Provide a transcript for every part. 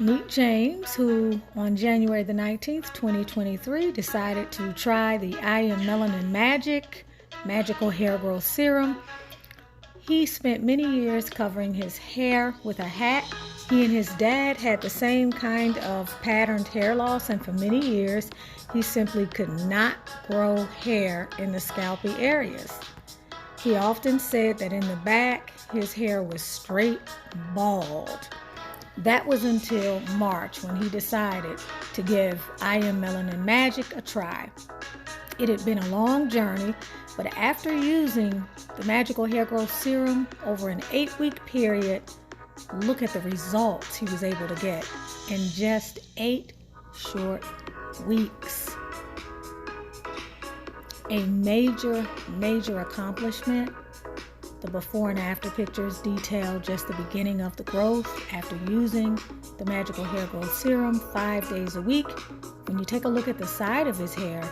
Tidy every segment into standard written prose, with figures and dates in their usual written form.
Meet James, who on January the 19th, 2023, decided to try the I Am Melanin Magical Hair Growth Serum. He spent many years covering his hair with a hat. He and his dad had the same kind of patterned hair loss, and for many years, he simply could not grow hair in the scalpy areas. He often said that in the back, his hair was straight bald. That was until March when he decided to give I Am Melanin Magic a try. It had been a long journey, but after using the Magical Hair Growth Serum over an 8-week period, look at the results he was able to get in just 8 short weeks. A major accomplishment. The before and after pictures detail just the beginning of the growth after using the Magical Hair Growth Serum 5 days a week. When you take a look at the side of his hair,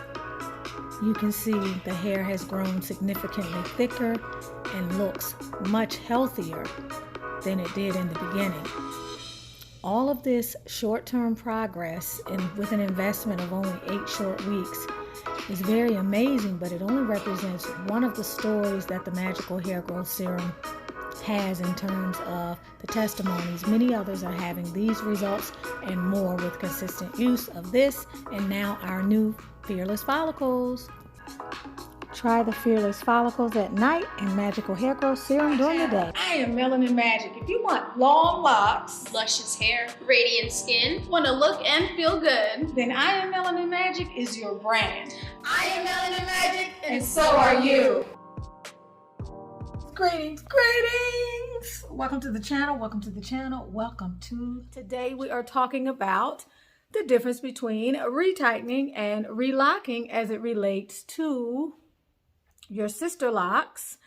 you can see the hair has grown significantly thicker and looks much healthier than it did in the beginning. All of this short-term progress with an investment of only 8 short weeks is very amazing, but it only represents one of the stories that the Magical Hair Growth Serum has in terms of the testimonies. Many others are having these results and more with consistent use of this and now our new Fearless Follicles. Try the Fearless Follicles at night and Magical Hair Growth Serum during the day. I Am Melanin Magic. If you want long locks, luscious hair, radiant skin, want to look and feel good, then I Am Melanin Magic is your brand. I Am Melanin Magic, and so are you. Greetings. Welcome to the channel. Today we are talking about the difference between retightening and relocking as it relates to your sister locks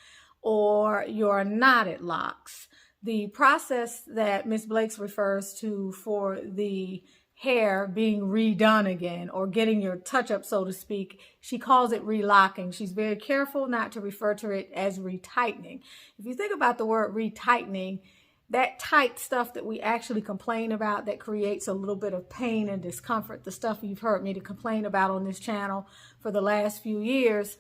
or your knotted locks. The process that Ms. Blakes refers to for the hair being redone again or getting your touch-up, so to speak, she calls it relocking. She's very careful not to refer to it as retightening. If you think about the word retightening, that tight stuff that we actually complain about that creates a little bit of pain and discomfort, the stuff you've heard me to complain about on this channel for the last few years,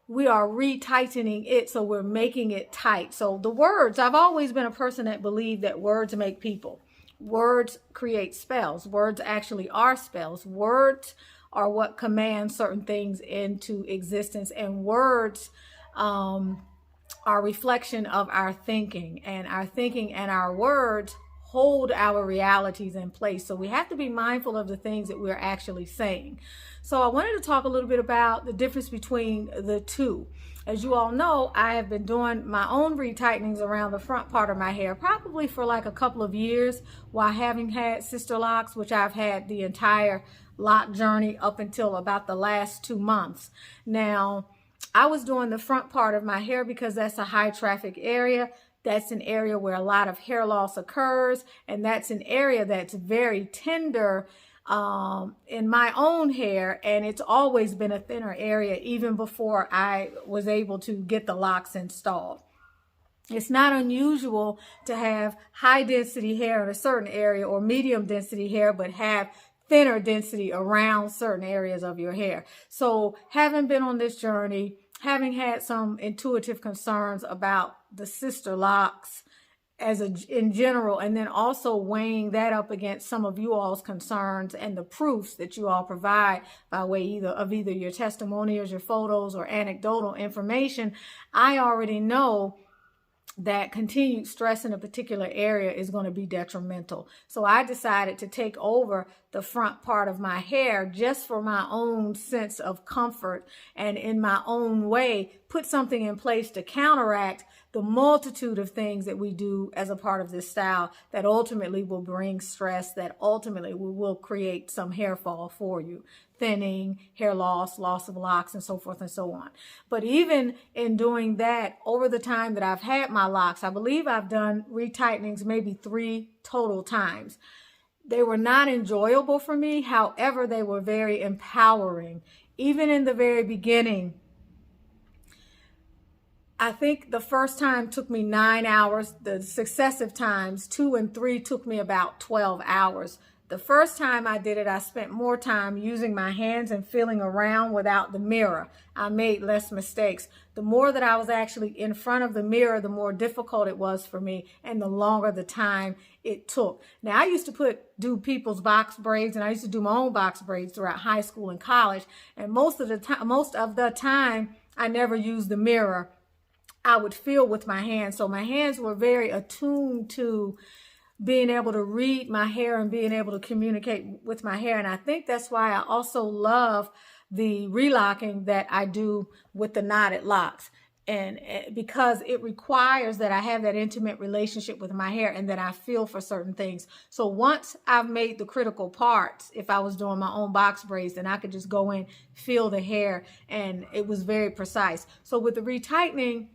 we are retightening it, so we're making it tight. So the words, I've always been a person that believed that words make people. Words create spells. Words actually are spells. Words are what command certain things into existence, and words are reflection of our thinking, and our words hold our realities in place. So we have to be mindful of the things that we're actually saying. So I wanted to talk a little bit about the difference between the two. As you all know, I have been doing my own retightnings around the front part of my hair probably for like a couple of years while having had Sisterlocks, which I've had the entire lock journey up until about the last 2 months. Now, I was doing the front part of my hair because that's a high traffic area. That's an area where a lot of hair loss occurs, and that's an area that's very tender in my own hair, and it's always been a thinner area even before I was able to get the locks installed. It's not unusual to have high density hair in a certain area or medium density hair, but have thinner density around certain areas of your hair. So having been on this journey, having had some intuitive concerns about the Sisterlocks in general, and then also weighing that up against some of you all's concerns and the proofs that you all provide by way of either your testimonials, your photos, or anecdotal information, I already know that continued stress in a particular area is going to be detrimental. So I decided to take over the front part of my hair just for my own sense of comfort, and in my own way put something in place to counteract the multitude of things that we do as a part of this style that ultimately will bring stress, that ultimately will create some hair fall for you. Thinning, hair loss, loss of locks, and so forth and so on. But even in doing that, over the time that I've had my locks, I believe I've done retightenings maybe 3 total times. They were not enjoyable for me. However, they were very empowering. Even in the very beginning, I think the first time took me 9 hours. The successive times, 2 and 3, took me about 12 hours. The first time I did it, I spent more time using my hands and feeling around without the mirror. I made less mistakes. The more that I was actually in front of the mirror, the more difficult it was for me and the longer the time it took. Now, I used to do people's box braids, and I used to do my own box braids throughout high school and college. And most of the time, I never used the mirror. I would feel with my hands. So my hands were very attuned to being able to read my hair and being able to communicate with my hair. And I think that's why I also love the relocking that I do with the knotted locks. And because it requires that I have that intimate relationship with my hair and that I feel for certain things. So once I've made the critical parts, if I was doing my own box braids, then I could just go in, feel the hair, and it was very precise. So with the retightening,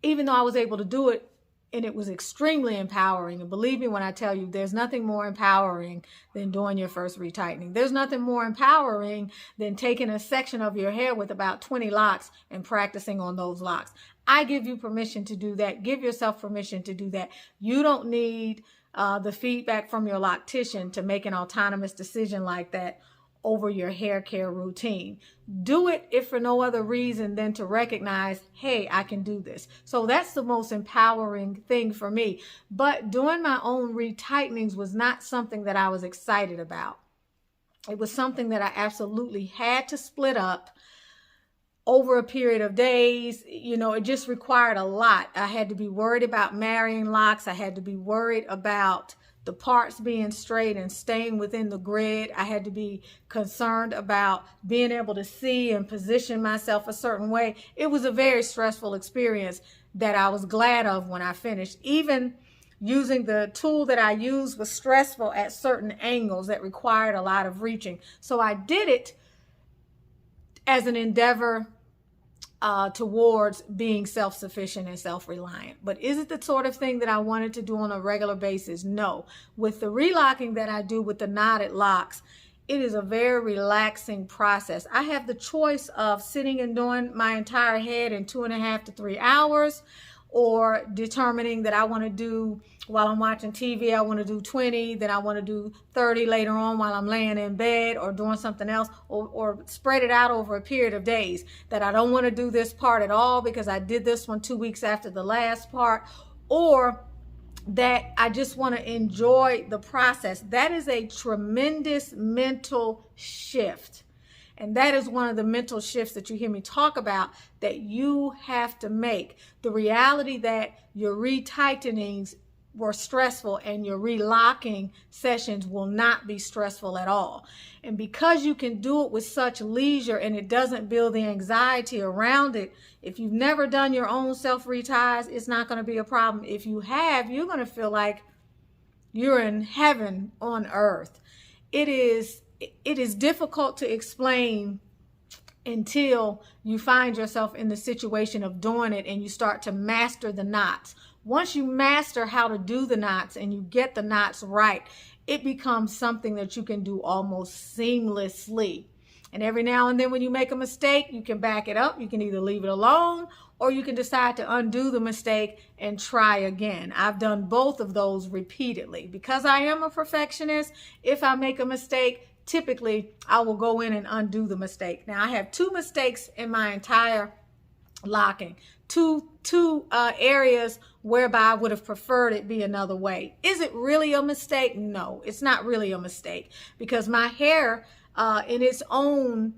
even though I was able to do it, and it was extremely empowering. And believe me when I tell you, there's nothing more empowering than doing your first retightening. There's nothing more empowering than taking a section of your hair with about 20 locks and practicing on those locks. I give you permission to do that. Give yourself permission to do that. You don't need the feedback from your loctician to make an autonomous decision like that over your hair care routine. Do it if for no other reason than to recognize, hey, I can do this. So that's the most empowering thing for me. But doing my own retightenings was not something that I was excited about. It was something that I absolutely had to split up over a period of days. You know, it just required a lot. I had to be worried about marrying locks. I had to be worried about the parts being straight and staying within the grid. I had to be concerned about being able to see and position myself a certain way. It was a very stressful experience that I was glad of when I finished. Even using the tool that I used was stressful at certain angles that required a lot of reaching. So I did it as an endeavor towards being self-sufficient and self-reliant. But is it the sort of thing that I wanted to do on a regular basis? No. With the relocking that I do with the knotted locks, it is a very relaxing process. I have the choice of sitting and doing my entire head in 2.5 to 3 hours, or determining that I want to do, while I'm watching TV, I want to do 20, then I want to do 30 later on while I'm laying in bed or doing something else, or spread it out over a period of days, that I don't want to do this part at all because I did this one 2 weeks after the last part, or that I just want to enjoy the process. That is a tremendous mental shift. And that is one of the mental shifts that you hear me talk about that you have to make. The reality that your retightenings were stressful and your relocking sessions will not be stressful at all. And because you can do it with such leisure and it doesn't build the anxiety around it, if you've never done your own self-reties, it's not going to be a problem. If you have, you're going to feel like you're in heaven on earth. It is difficult to explain until you find yourself in the situation of doing it and you start to master the knots. Once you master how to do the knots and you get the knots right, it becomes something that you can do almost seamlessly. And every now and then when you make a mistake, you can back it up. You can either leave it alone or you can decide to undo the mistake and try again. I've done both of those repeatedly. Because I am a perfectionist, if I make a mistake, typically I will go in and undo the mistake. Now I have 2 mistakes in my entire locking. Two areas whereby I would have preferred it be another way. Is it really a mistake? No, it's not really a mistake, because my hair in its own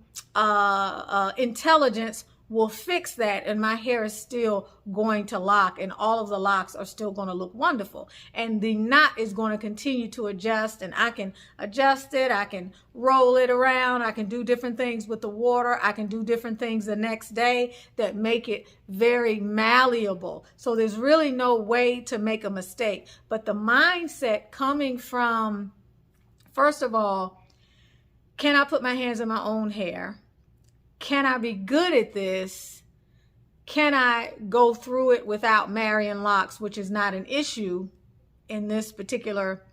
intelligence will fix that, and my hair is still going to lock, and all of the locks are still going to look wonderful, and the knot is going to continue to adjust, and I can adjust it, I can roll it around, I can do different things with the water, I can do different things the next day that make it very malleable. So there's really no way to make a mistake. But the mindset coming from, first of all, can I put my hands in my own hair? Can I be good at this? Can I go through it without marrying locks, which is not an issue in this particular,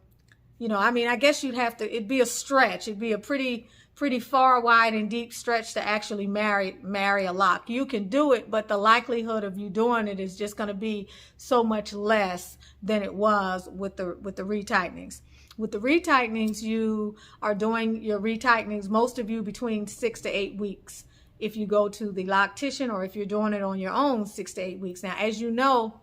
I mean, I guess you'd have to, it'd be a stretch. It'd be a pretty pretty far, wide, and deep stretch to actually marry a lock. You can do it, but the likelihood of you doing it is just going to be so much less than it was with the retightenings. With the retightenings, you are doing your retightenings, most of you, between 6 to 8 weeks. If you go to the loctician, or if you're doing it on your own, 6 to 8 weeks. Now, as you know,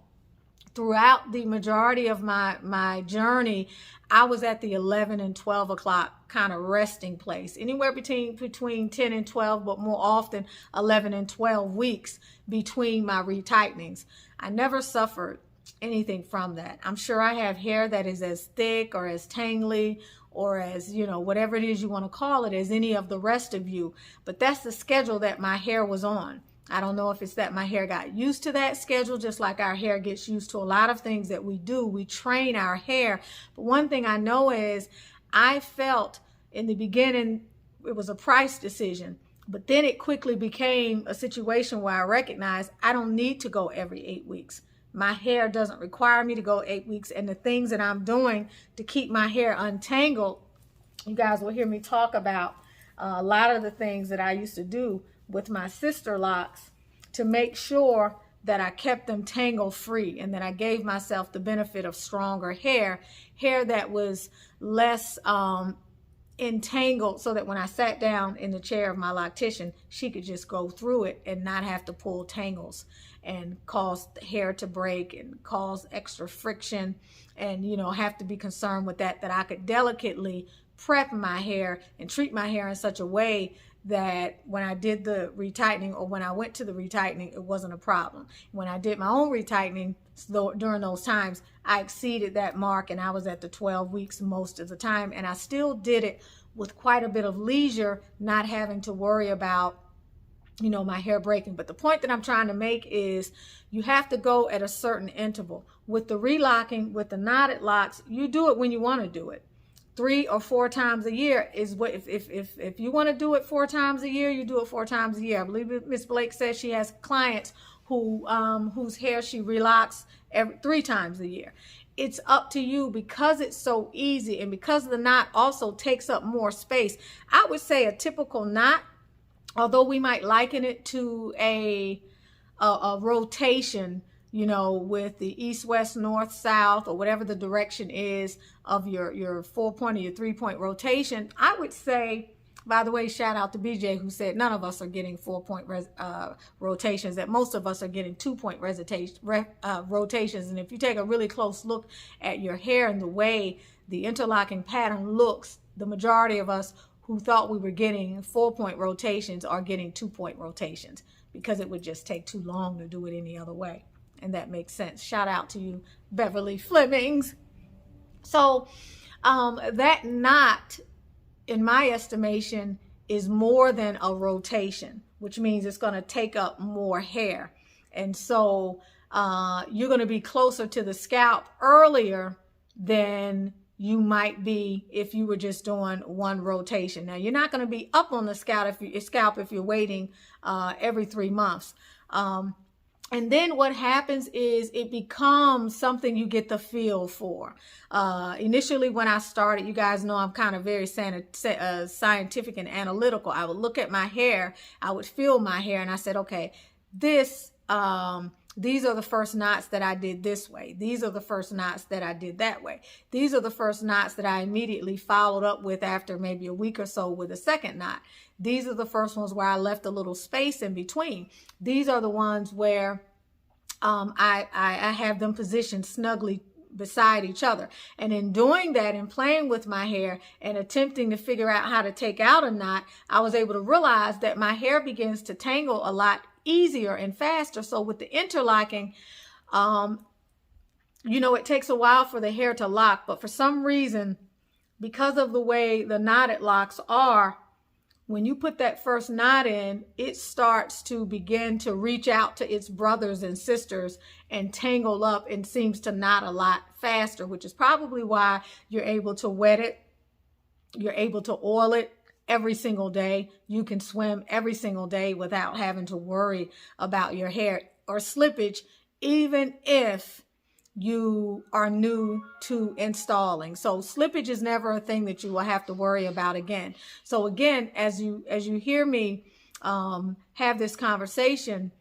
throughout the majority of my journey, I was at the 11 and 12 o'clock kind of resting place, anywhere between 10 and 12, but more often 11 and 12 weeks between my retightenings. I never suffered anything from that. I'm sure I have hair that is as thick or as tangly or as, you know, whatever it is you want to call it, as any of the rest of you. But that's the schedule that my hair was on. I don't know if it's that my hair got used to that schedule, just like our hair gets used to a lot of things that we do. We train our hair. But one thing I know is I felt in the beginning it was a price decision. But then it quickly became a situation where I recognized I don't need to go every 8 weeks. My hair doesn't require me to go 8 weeks. And the things that I'm doing to keep my hair untangled, you guys will hear me talk about a lot of the things that I used to do with my Sisterlocks to make sure that I kept them tangle free and that I gave myself the benefit of stronger hair that was less entangled, so that when I sat down in the chair of my loctician, she could just go through it and not have to pull tangles and cause the hair to break and cause extra friction and, you know, have to be concerned with that I could delicately prep my hair and treat my hair in such a way that when I did the retightening, or when I went to the retightening, it wasn't a problem. When I did my own retightening, during those times, I exceeded that mark and I was at the 12 weeks most of the time. And I still did it with quite a bit of leisure, not having to worry about, you know, my hair breaking. But the point that I'm trying to make is you have to go at a certain interval. With the relocking, with the knotted locks, you do it when you want to do it. 3 or 4 times a year is what, if you want to do it 4 times a year, you do it 4 times a year. I believe Miss Blake says she has clients whose hair she relocks 3 times a year. It's up to you, because it's so easy and because the knot also takes up more space. I would say a typical knot, although we might liken it to a rotation, you know, with the east, west, north, south, or whatever the direction is of your 4-point or your 3-point rotation. I would say, by the way, shout out to BJ, who said none of us are getting 4-point rotations, that most of us are getting 2-point rotations. And if you take a really close look at your hair and the way the interlocking pattern looks, the majority of us who thought we were getting 4-point rotations are getting 2-point rotations, because it would just take too long to do it any other way. And that makes sense. Shout out to you, Beverly Flemings. So that knot, in my estimation, is more than a rotation, which means it's going to take up more hair. And so you're going to be closer to the scalp earlier than you might be if you were just doing 1 rotation. Now, you're not going to be up on the scalp if you're waiting every 3 months. And then what happens is it becomes something you get the feel for. Initially, when I started, you guys know I'm kind of very scientific and analytical. I would look at my hair, I would feel my hair, and I said, okay, these are the first knots that I did this way. These are the first knots that I did that way. These are the first knots that I immediately followed up with after maybe a week or so with a second knot. These are the first ones where I left a little space in between. These are the ones where I have them positioned snugly beside each other. And in doing that and playing with my hair and attempting to figure out how to take out a knot, I was able to realize that my hair begins to tangle a lot easier and faster. So with the interlocking, you know, it takes a while for the hair to lock, but for some reason, because of the way the knotted locks are, when you put that first knot in, it starts to begin to reach out to its brothers and sisters and tangle up and seems to knot a lot faster, which is probably why you're able to wet it. You're able to oil it every single day. You can swim every single day without having to worry about your hair or slippage, even if you are new to installing. So slippage is never a thing that you will have to worry about again. So again, as you hear me have this conversation,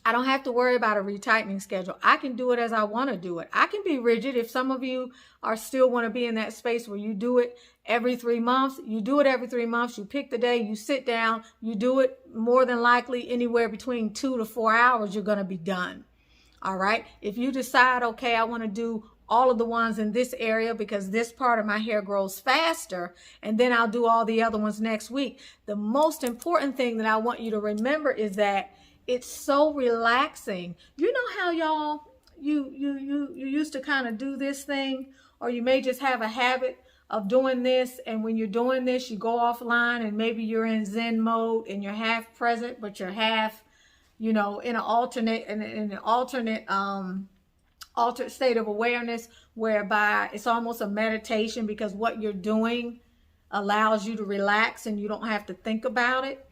I don't have to worry about a retightening schedule. I can do it as I want to do it. I can be rigid. If some of you are still want to be in that space where you do it every 3 months, you do it every 3 months. You pick the day, you sit down, you do it. More than likely anywhere between 2 to 4 hours, you're going to be done. All right. If you decide, okay, I want to do all of the ones in this area because this part of my hair grows faster, and then I'll do all the other ones next week. The most important thing that I want you to remember is that it's so relaxing. You know how y'all, you used to kind of do this thing, or you may just have a habit of doing this, and when you're doing this, you go offline and maybe you're in Zen mode and you're half present, but you're half, you know, in an alternate altered state of awareness, whereby it's almost a meditation because what you're doing allows you to relax and you don't have to think about it.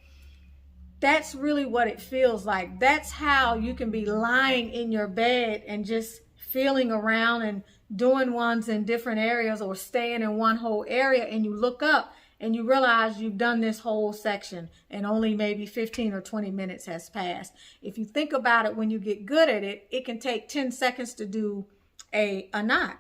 That's really what it feels like. That's how you can be lying in your bed and just feeling around and doing ones in different areas, or staying in one whole area, and you look up and you realize you've done this whole section and only maybe 15 or 20 minutes has passed. If you think about it, when you get good at it, it can take 10 seconds to do a knot.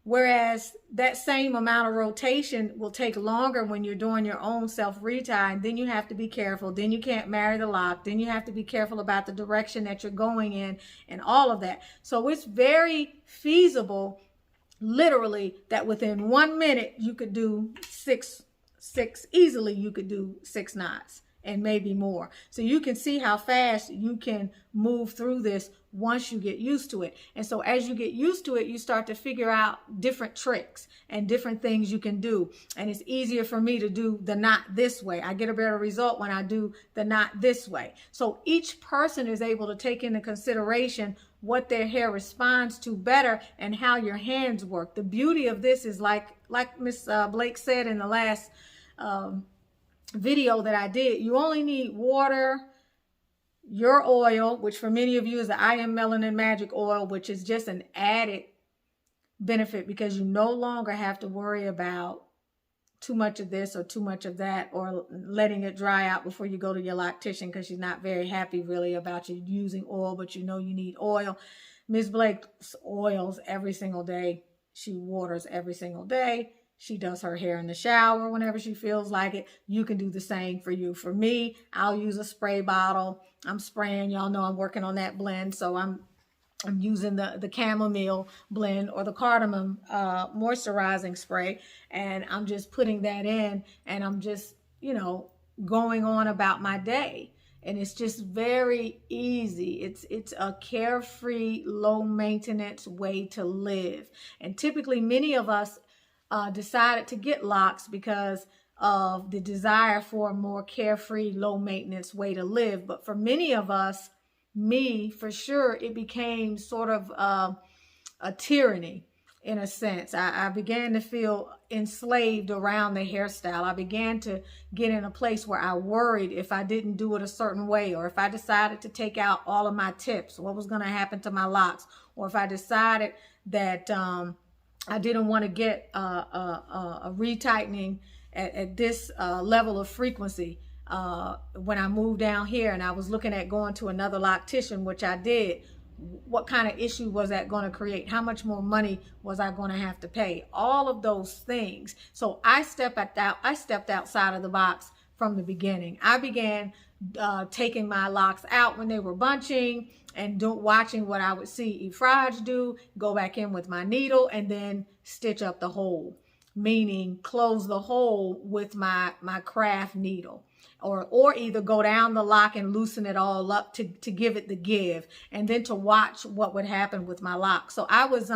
Whereas that same amount of rotation will take longer when you're doing your own self-retie, and then you have to be careful. Then you can't marry the lock. Then you have to be careful about the direction that you're going in and all of that. So it's very feasible, literally, that within 1 minute you could do six easily. You could do 6 knots and maybe more. So you can see how fast you can move through this once you get used to it. And so as you get used to it, you start to figure out different tricks and different things you can do. And it's easier for me to do the knot this way. I get a better result when I do the knot this way. So each person is able to take into consideration what their hair responds to better and how your hands work. The beauty of this is like Miss Blake said in the last video that I did, you only need water, your oil, which for many of you is the I Am Melanin Magic Oil, which is just an added benefit because you no longer have to worry about too much of this or too much of that, or letting it dry out before you go to your loctician because she's not very happy really about you using oil, but you know you need oil. Miss Blake's oils every single day. She waters every single day. She does her hair in the shower whenever she feels like it. You can do the same for you. For me, I'll use a spray bottle. I'm spraying. Y'all know I'm working on that blend. So I'm using the chamomile blend or the cardamom moisturizing spray. And I'm just putting that in, and I'm just, you know, going on about my day. And it's just very easy. It's a carefree, low maintenance way to live. And typically many of us decided to get locks because of the desire for a more carefree, low maintenance way to live. But for many of us, me for sure, it became sort of a tyranny in a sense. I began to feel enslaved around the hairstyle. I began to get in a place where I worried if I didn't do it a certain way, or if I decided to take out all of my tips, what was going to happen to my locks, or if I decided that I didn't want to get a retightening at this level of frequency when I moved down here, and I was looking at going to another loctician, which I did. What kind of issue was that going to create? How much more money was I going to have to pay? All of those things. So I stepped outside of the box from the beginning. I began taking my locks out when they were bunching, and watching what I would see Efraj do, go back in with my needle and then stitch up the hole, meaning close the hole with my craft needle, or either go down the lock and loosen it all up to give it the give, and then to watch what would happen with my lock. So I was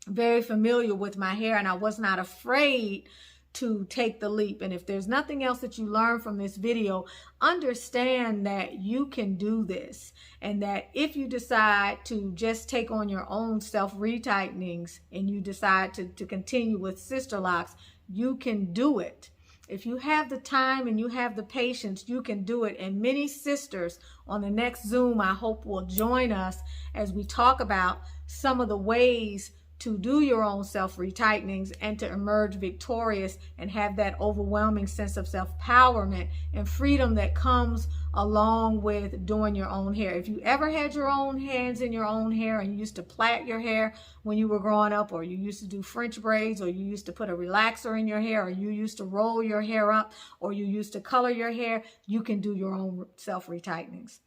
very familiar with my hair, and I was not afraid to take the leap. And if there's nothing else that you learn from this video, understand that you can do this, and that if you decide to just take on your own self retightenings and you decide to continue with Sisterlocks, you can do it. If you have the time and you have the patience, you can do it. And many sisters on the next Zoom, I hope, will join us as we talk about some of the ways to do your own self-retightenings and to emerge victorious and have that overwhelming sense of self-empowerment and freedom that comes along with doing your own hair. If you ever had your own hands in your own hair and you used to plait your hair when you were growing up, or you used to do French braids, or you used to put a relaxer in your hair, or you used to roll your hair up, or you used to color your hair, you can do your own self-retightenings.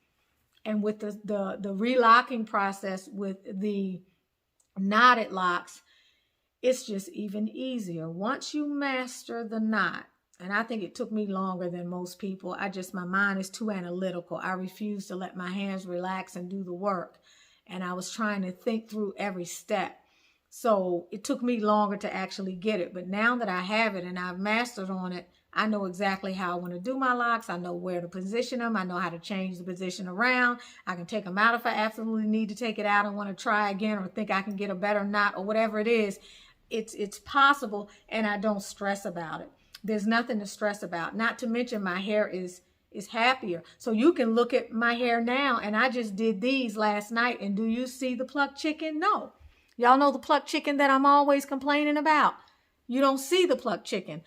And with the relocking process with the knotted locks, it's just even easier. Once you master the knot, and I think it took me longer than most people. My mind is too analytical. I refuse to let my hands relax and do the work. And I was trying to think through every step. So it took me longer to actually get it. But now that I have it and I've mastered on it, I know exactly how I want to do my locks. I know where to position them. I know how to change the position around. I can take them out if I absolutely need to take it out and want to try again, or think I can get a better knot, or whatever it is. It's possible, and I don't stress about it. There's nothing to stress about. Not to mention my hair is happier. So you can look at my hair now, and I just did these last night, and do you see the plucked chicken? No. Y'all know the plucked chicken that I'm always complaining about. You don't see the plucked chicken,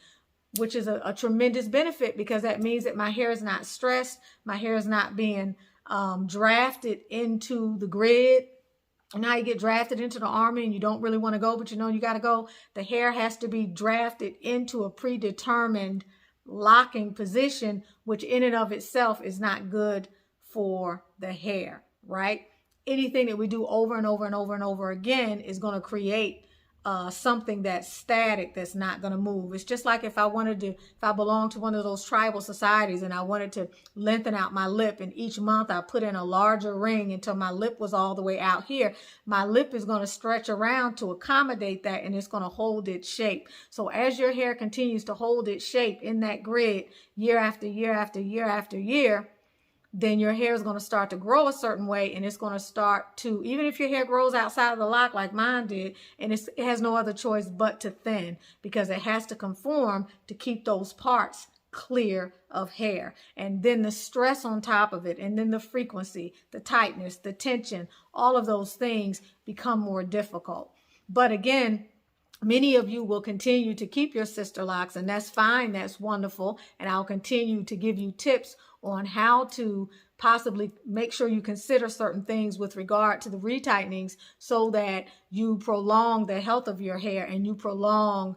which is a tremendous benefit, because that means that my hair is not stressed. My hair is not being drafted into the grid. And now you get drafted into the army and you don't really want to go, but you know you got to go. The hair has to be drafted into a predetermined locking position, which in and of itself is not good for the hair, right? Anything that we do over and over and over and over again is going to create something that's static, that's not going to move. It's just like if I belonged to one of those tribal societies and I wanted to lengthen out my lip, and each month I put in a larger ring until my lip was all the way out here, my lip is going to stretch around to accommodate that, and it's going to hold its shape. So as your hair continues to hold its shape in that grid year after year after year after year, then your hair is going to start to grow a certain way, and it's going to start to, even if your hair grows outside of the lock like mine did, and it has no other choice but to thin, because it has to conform to keep those parts clear of hair. And then the stress on top of it, and then the frequency, the tightness, the tension, all of those things become more difficult. But again, many of you will continue to keep your Sisterlocks, and that's fine. That's wonderful. And I'll continue to give you tips on how to possibly make sure you consider certain things with regard to the retightnings, so that you prolong the health of your hair, and you prolong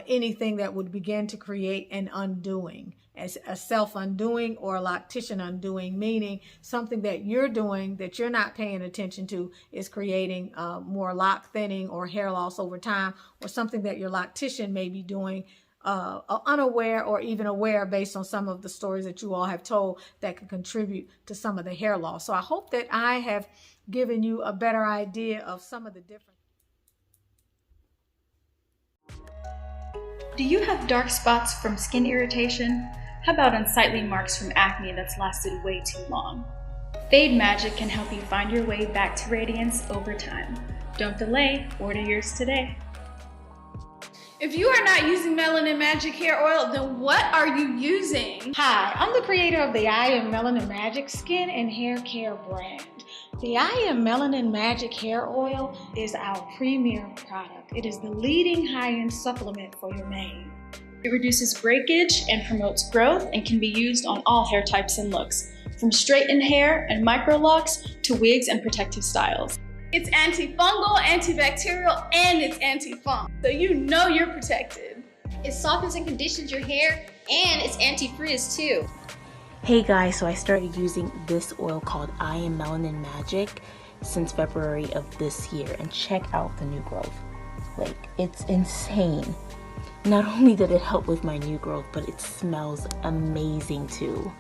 anything that would begin to create an undoing, as a self-undoing or a loctician undoing, meaning something that you're doing that you're not paying attention to is creating more lock thinning or hair loss over time, or something that your loctician may be doing unaware or even aware, based on some of the stories that you all have told, that can contribute to some of the hair loss. So I hope that I have given you a better idea of some of the different. Do you have dark spots from skin irritation? How about unsightly marks from acne that's lasted way too long? Fade Magic can help you find your way back to radiance over time. Don't delay, order yours today. If you are not using Melanin Magic hair oil, then what are you using? Hi, I'm the creator of the I Am Melanin Magic skin and hair care brand. The I Am Melanin Magic hair oil is our premier product. It is the leading high-end supplement for your mane. It reduces breakage and promotes growth, and can be used on all hair types and looks, from straightened hair and microlocks to wigs and protective styles. It's antifungal, antibacterial, and it's anti-funk, so you know you're protected. It softens and conditions your hair, and it's anti-frizz too. Hey guys, so I started using this oil called I Am Melanin Magic since February of this year, and check out the new growth. Like, it's insane. Not only did it help with my new growth, but it smells amazing too.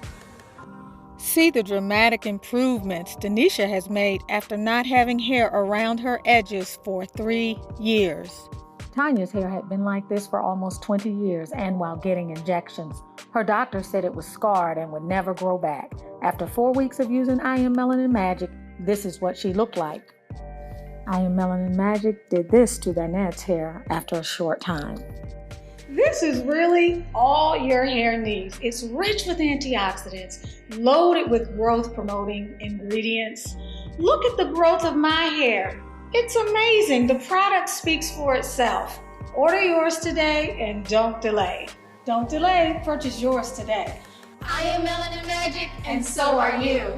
See the dramatic improvements Denisha has made after not having hair around her edges for 3 years. Tanya's hair had been like this for almost 20 years, and while getting injections. Her doctor said it was scarred and would never grow back. After 4 weeks of using I Am Melanin Magic, this is what she looked like. I Am Melanin Magic did this to Danette's hair after a short time. This is really all your hair needs. It's rich with antioxidants, loaded with growth-promoting ingredients. Look at the growth of my hair. It's amazing. The product speaks for itself. Order yours today and don't delay. Don't delay, purchase yours today. I am Melanin Magic, And so are you.